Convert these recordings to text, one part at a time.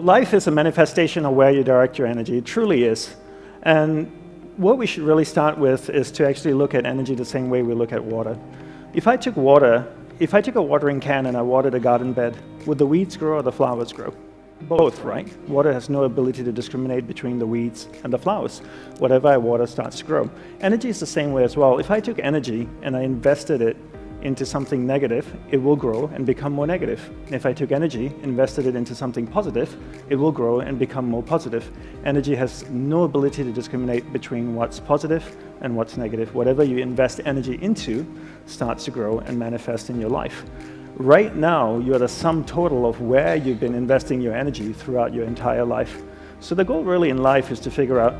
Life is a manifestation of where you direct your energy. It truly is. And what we should really start with is to actually look at energy the same way we look at water. If I took a watering can and I watered a garden bed, would the weeds grow or the flowers grow? Both, right? Water has no ability to discriminate between the weeds and the flowers. Whatever I water starts to grow. Energy is the same way as well. If I took energy and I invested it into something negative, it will grow and become more negative. If I took energy, invested it into something positive, it will grow and become more positive. Energy has no ability to discriminate between what's positive and what's negative. Whatever you invest energy into starts to grow and manifest in your life. Right now, you're the sum total of where you've been investing your energy throughout your entire life. So the goal really in life is to figure out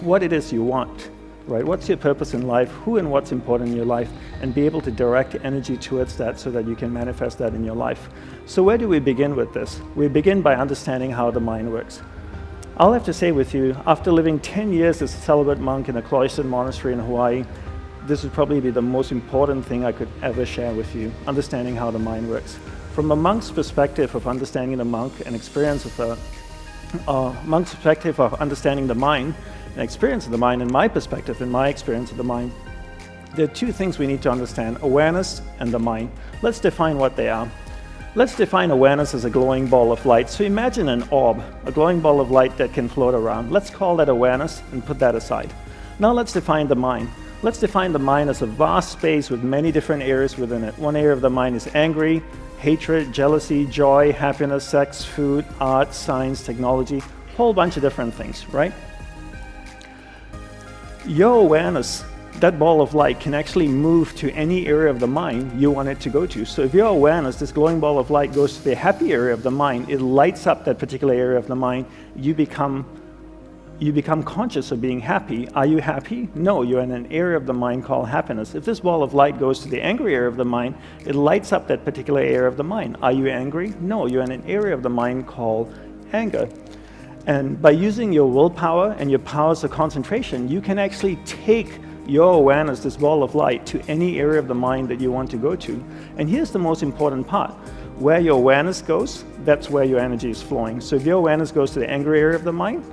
what it is you want. Right? What's your purpose in life, who and what's important in your life, and be able to direct energy towards that so that you can manifest that in your life. So where do we begin with this? We begin by understanding how the mind works. I'll have to say with you, after living 10 years as a celibate monk in a cloistered monastery in Hawaii, this would probably be the most important thing I could ever share with you, understanding how the mind works. From a monk's perspective of understanding the monk and experience of monk's perspective of understanding the mind, and experience of the mind, and my perspective and my experience of the mind, there are two things we need to understand: awareness and the mind. Let's define what they are. Let's define awareness as a glowing ball of light. So imagine an orb, a glowing ball of light that can float around. Let's call that awareness and put that aside. Now let's define the mind. Let's define the mind as a vast space with many different areas within it. One area of the mind is angry, hatred, jealousy, joy, happiness, sex, food, art, science, technology, a whole bunch of different things, right? Your awareness, that ball of light, can actually move to any area of the mind you want it to go to. So if your awareness, this glowing ball of light, goes to the happy area of the mind, it lights up that particular area of the mind. You become conscious of being happy. Are you happy? No, you're in an area of the mind called happiness. If this ball of light goes to the angry area of the mind, it lights up that particular area of the mind. Are you angry? No, you're in an area of the mind called anger. And by using your willpower and your powers of concentration, you can actually take your awareness, this ball of light, to any area of the mind that you want to go to. And here's the most important part. Where your awareness goes, that's where your energy is flowing. So if your awareness goes to the angry area of the mind,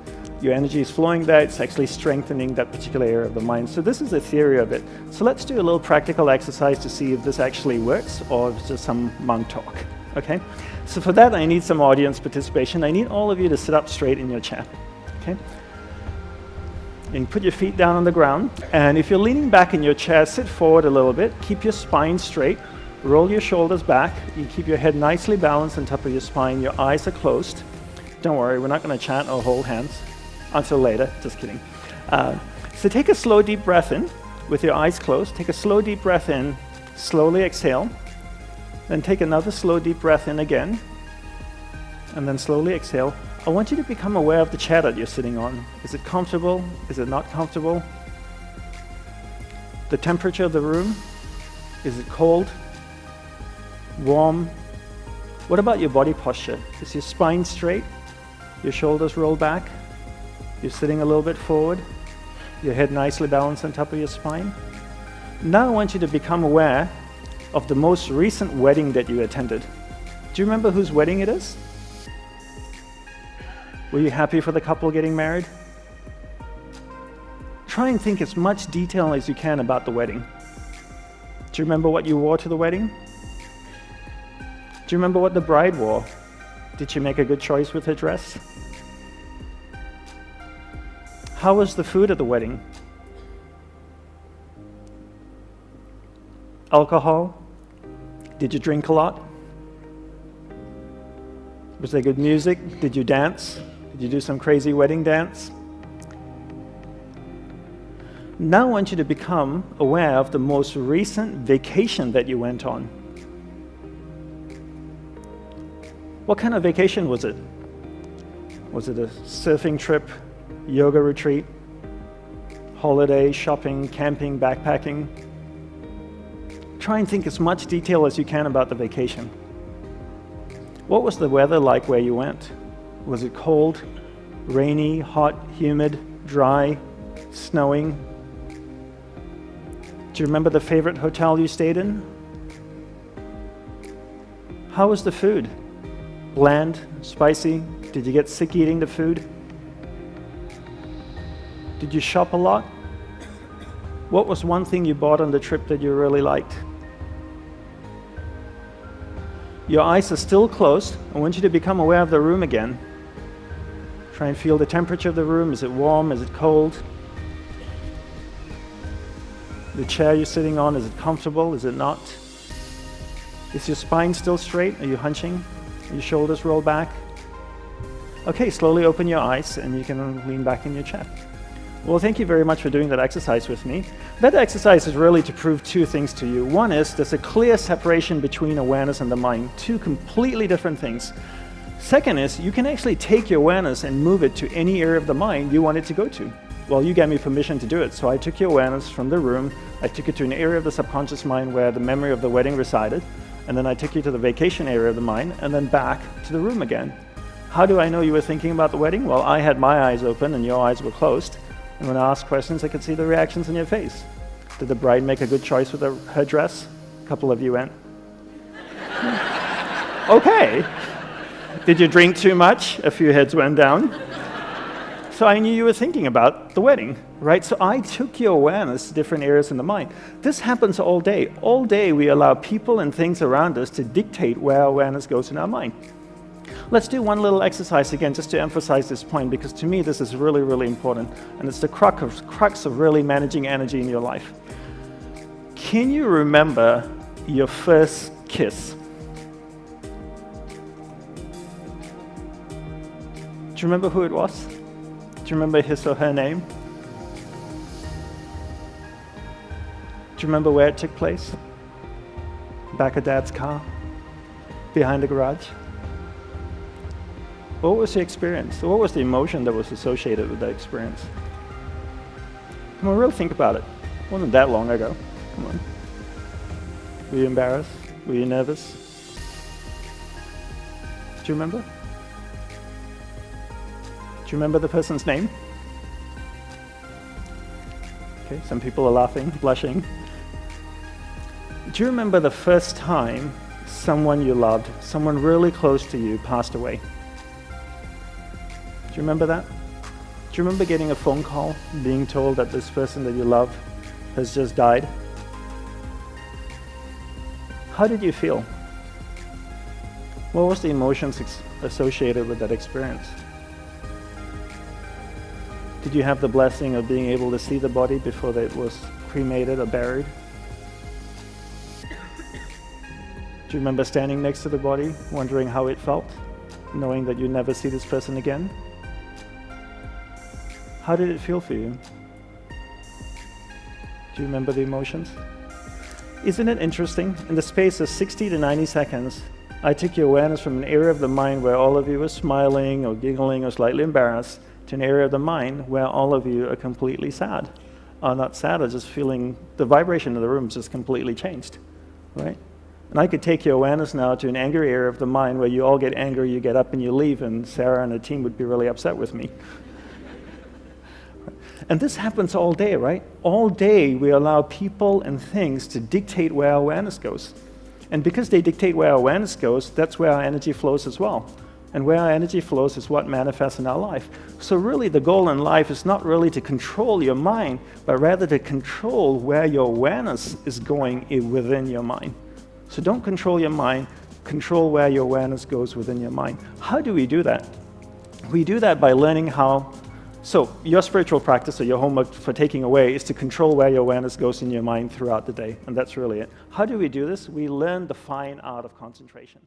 your energy is flowing there, it's actually strengthening that particular area of the mind. So this is a theory of it. So let's do a little practical exercise to see if this actually works or if it's just some monk talk, okay? So for that, I need some audience participation. I need all of you to sit up straight in your chair, okay? And put your feet down on the ground. And if you're leaning back in your chair, sit forward a little bit. Keep your spine straight. Roll your shoulders back. You keep your head nicely balanced on top of your spine. Your eyes are closed. Don't worry, we're not going to chant or hold hands until later. Just kidding. So take a slow, deep breath in with your eyes closed. Take a slow, deep breath in. Slowly exhale. Then take another slow, deep breath in again. And then slowly exhale. I want you to become aware of the chair that you're sitting on. Is it comfortable? Is it not comfortable? The temperature of the room? Is it cold? Warm? What about your body posture? Is your spine straight? Your shoulders roll back? You're sitting a little bit forward? Your head nicely balanced on top of your spine? Now I want you to become aware of the most recent wedding that you attended. Do you remember whose wedding it is? Were you happy for the couple getting married? Try and think as much detail as you can about the wedding. Do you remember what you wore to the wedding? Do you remember what the bride wore? Did she make a good choice with her dress? How was the food at the wedding? Alcohol? Did you drink a lot? Was there good music? Did you dance? Did you do some crazy wedding dance? Now I want you to become aware of the most recent vacation that you went on. What kind of vacation was it? Was it a surfing trip, yoga retreat, holiday, shopping, camping, backpacking? Try and think as much detail as you can about the vacation. What was the weather like where you went? Was it cold, rainy, hot, humid, dry, snowing? Do you remember the favorite hotel you stayed in? How was the food? Bland, spicy? Did Did you get sick eating the food? Did you shop a lot? What was one thing you bought on the trip that you really liked? Your eyes are still closed. I want you to become aware of the room again. Try and feel the temperature of the room. Is it warm? Is it cold? The chair you're sitting on, is it comfortable? Is it not? Is your spine still straight? Are you hunching? Are your shoulders rolled back? Okay, slowly open your eyes and you can lean back in your chair. Well, thank you very much for doing that exercise with me. That exercise is really to prove two things to you. One is there's a clear separation between awareness and the mind, two completely different things. Second is you can actually take your awareness and move it to any area of the mind you want it to go to. Well, you gave me permission to do it, so I took your awareness from the room, I took it to an area of the subconscious mind where the memory of the wedding resided, and then I took you to the vacation area of the mind, and then back to the room again. How do I know you were thinking about the wedding? Well, I had my eyes open and your eyes were closed. And when I asked questions, I could see the reactions on your face. Did the bride make a good choice with her dress? A couple of you went, okay. Did you drink too much? A few heads went down. So I knew you were thinking about the wedding, right? So I took your awareness to different areas in the mind. This happens all day. All day we allow people and things around us to dictate where our awareness goes in our mind. Let's do one little exercise again just to emphasize this point, because to me this is really, really important. And it's the crux of really managing energy in your life. Can you remember your first kiss? Do you remember who it was? Do you remember his or her name? Do you remember where it took place? Back of Dad's car? Behind the garage? What was the experience? What was the emotion that was associated with that experience? Come on, really think about it. It wasn't that long ago. Come on. Were you embarrassed? Were you nervous? Do you remember? Do you remember the person's name? Okay, some people are laughing, blushing. Do you remember the first time someone you loved, someone really close to you, passed away? Do you remember that? Do you remember getting a phone call, being told that this person that you love has just died? How did you feel? What was the emotions associated with that experience? Did you have the blessing of being able to see the body before it was cremated or buried? Do you remember standing next to the body, wondering how it felt, knowing that you'd never see this person again? How did it feel for you? Do you remember the emotions? Isn't it interesting? In the space of 60 to 90 seconds, I took your awareness from an area of the mind where all of you were smiling or giggling or slightly embarrassed to an area of the mind where all of you are completely sad. Or not sad, or just feeling the vibration of the room just completely changed, right? And I could take your awareness now to an angry area of the mind where you all get angry, you get up and you leave, and Sarah and the team would be really upset with me. And this happens all day, right? All day we allow people and things to dictate where our awareness goes. And because they dictate where our awareness goes, that's where our energy flows as well. And where our energy flows is what manifests in our life. So really the goal in life is not really to control your mind, but rather to control where your awareness is going within your mind. So don't control your mind, control where your awareness goes within your mind. How do we do that? We do that by learning how. So your spiritual practice or your homework for taking away is to control where your awareness goes in your mind throughout the day. And that's really it. How do we do this? We learn the fine art of concentration.